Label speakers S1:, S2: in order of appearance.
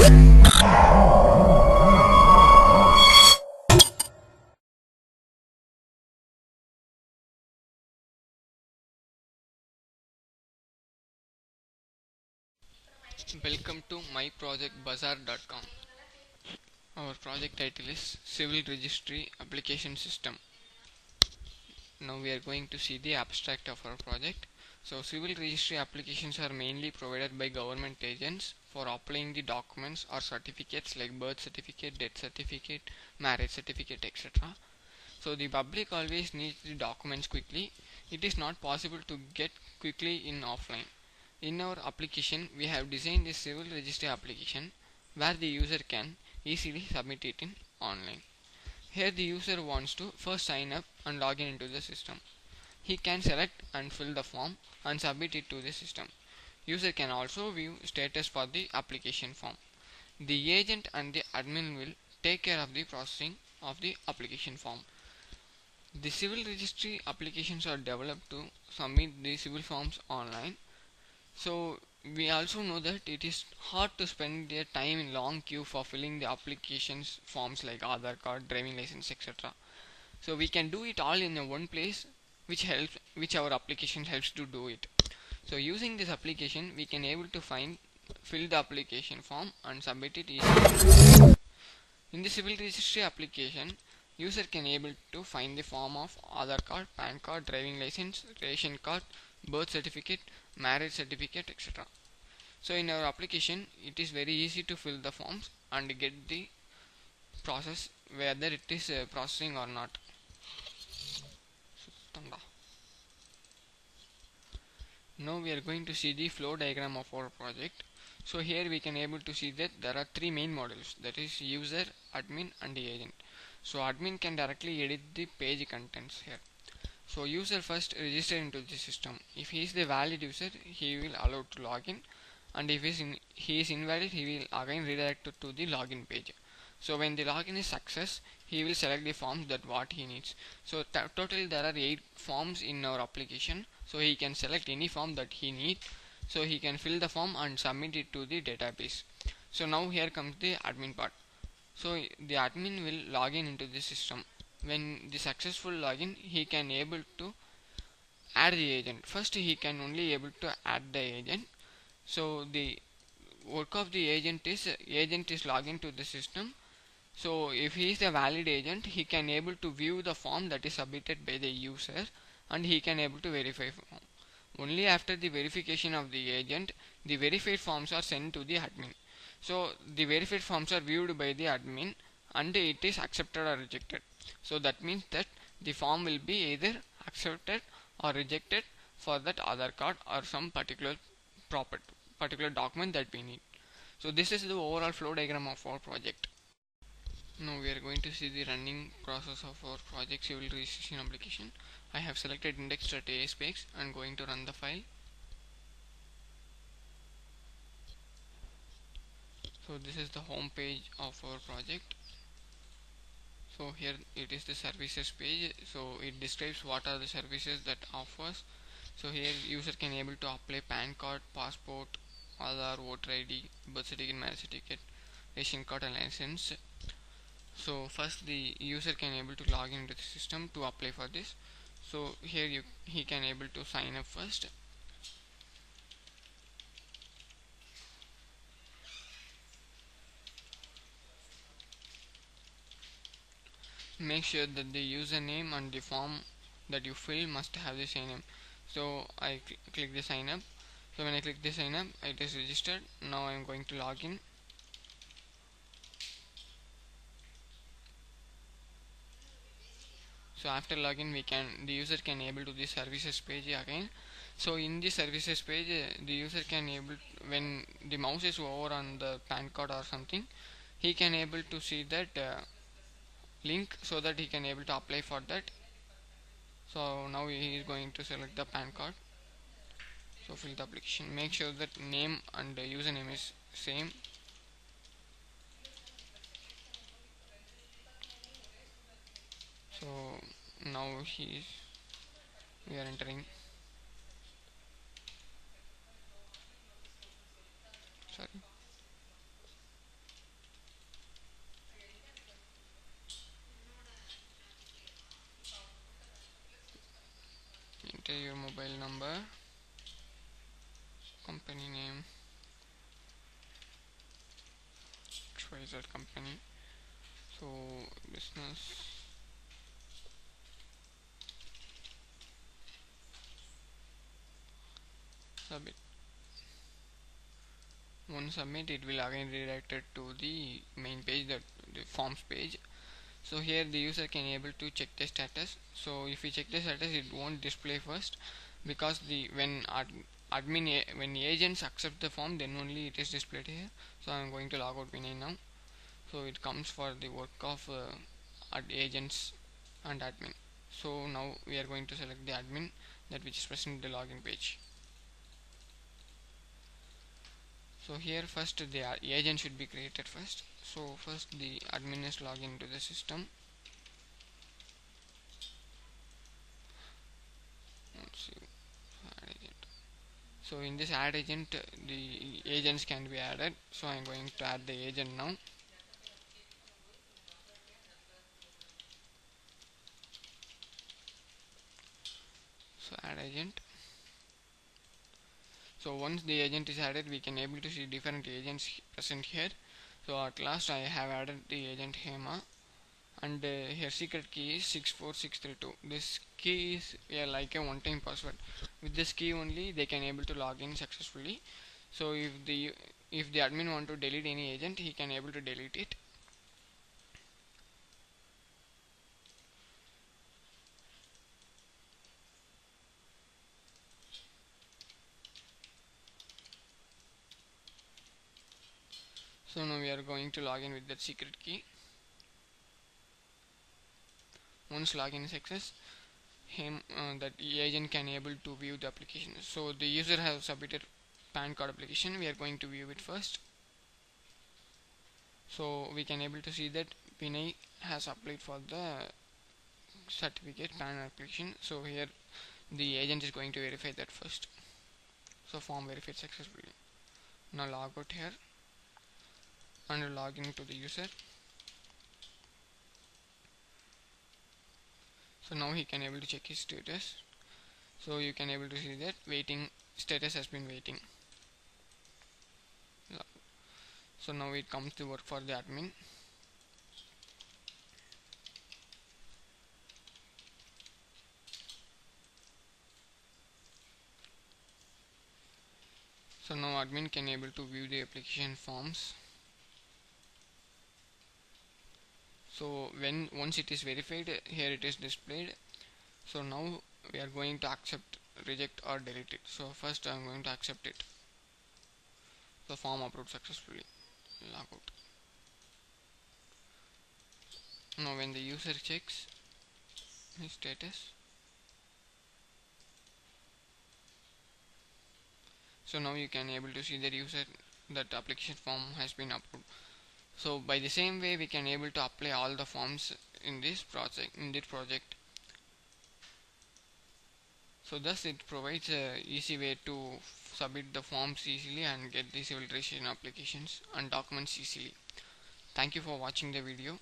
S1: Welcome to myprojectbazaar.com. Our project title is Civil Registry Application System. Now we are going to see the abstract of our project. So civil registry applications are mainly provided by government agents for applying the documents or certificates like birth certificate, death certificate, marriage certificate, etc. So the public always needs the documents quickly. It is not possible to get quickly in offline. In our application, we have designed a civil registry application where the user can easily submit it in online. Here the user wants to first sign up and log in into the system. He can select and fill the form and submit it to the system. User can also view status for the application form. The agent and the admin will take care of the processing of the application form. The civil registry applications are developed to submit the civil forms online. So we also know that it is hard to spend their time in long queue for filling the applications forms like Aadhaar card, driving license, etc. So we can do it all in a one place, which our application helps to do it. So using this application, we can able to fill the application form and submit it easily. In the civil registry application, user can able to find the form of Aadhaar card, PAN card, driving license, ration card, birth certificate, marriage certificate, etc. So in our application, it is very easy to fill the forms and get the process whether it is processing or not. Now we are going to see the flow diagram of our project. So here we can able to see that there are three main modules, that is user, admin and the agent. So admin can directly edit the page contents here. So user first register into the system. If he is the valid user, he will allow to log in, and if he is invalid, he will again redirect to the login page. So when the login is success, he will select the forms that what he needs. So totally there are 8 forms in our application. So he can select any form that he needs. So he can fill the form and submit it to the database. So now here comes the admin part. So the admin will log in into the system. When the successful login, he can able to add the agent. First he can only able to add the agent. So the work of the agent is login to the system. So if he is a valid agent, he can able to view the form that is submitted by the user, and he can able to verify form. Only after the verification of the agent, the verified forms are sent to the admin. So the verified forms are viewed by the admin and it is accepted or rejected. So that means that the form will be either accepted or rejected for that Aadhaar card or some particular document that we need. So this is the overall flow diagram of our project. Now we are going to see the running process of our project civil registration application. I have selected index.aspex and going to run the file. So this is the home page of our project. So here it is the services page. So it describes what are the services that offers. So here user can able to apply PAN card, passport, Aadhaar, voter ID, birth certificate, marriage certificate, ration card and license. So first the user can able to log into the system to apply for this. So here he can able to sign up first. Make sure that the username and the form that you fill must have the same name. So I click the sign up. So when I click the sign up, it is registered. Now I am going to log in. So after login, the user can able to the services page again. So in the services page, the user can able when the mouse is over on the PAN card or something, he can able to see that link so that he can able to apply for that. So now he is going to select the PAN card. So fill the application. Make sure that name and username is same. So now we are entering. Sorry. your mobile number, company name XYZ company, so business, submit. Once submit, it will again redirect it to the main page, that the forms page. So here the user can able to check the status. So if we check the status, it won't display first, because the when the agents accept the form, then only it is displayed here. So I am going to log out Vinay now. So it comes for the work of agents and admin. So now we are going to select the admin, that which is present in the login page. So here first the agent should be created first. So first the admin is log into the system. Let's see, add agent. So in this add agent, the agents can be added. So I am going to add the agent now. So add agent. So once the agent is added, we can able to see different agents present here. So at last I have added the agent Hema, and here secret key is 64632. This key is like a one-time password. With this key only they can able to log in successfully. So if the admin want to delete any agent, he can able to delete it. So now we are going to log in with that secret key. Once login is success, that agent can able to view the application. So the user has submitted PAN card application. We are going to view it first. So we can able to see that Vinay has applied for the certificate PAN application. So here the agent is going to verify that first. So form verified successfully. Now log out here and log in to the user. So now he can able to check his status. So you can able to see that waiting status has been waiting. So now it comes to work for the admin. So now admin can able to view the application forms. So once it is verified, here it is displayed. So now we are going to accept, reject or delete it. So first I am going to accept it. The form approved successfully. Log out. Now when the user checks his status, so now you can able to see the user that application form has been approved. So by the same way we can able to apply all the forms in this project. So thus it provides a easy way to submit the forms easily and get the civil registration applications and documents easily. Thank you for watching the video.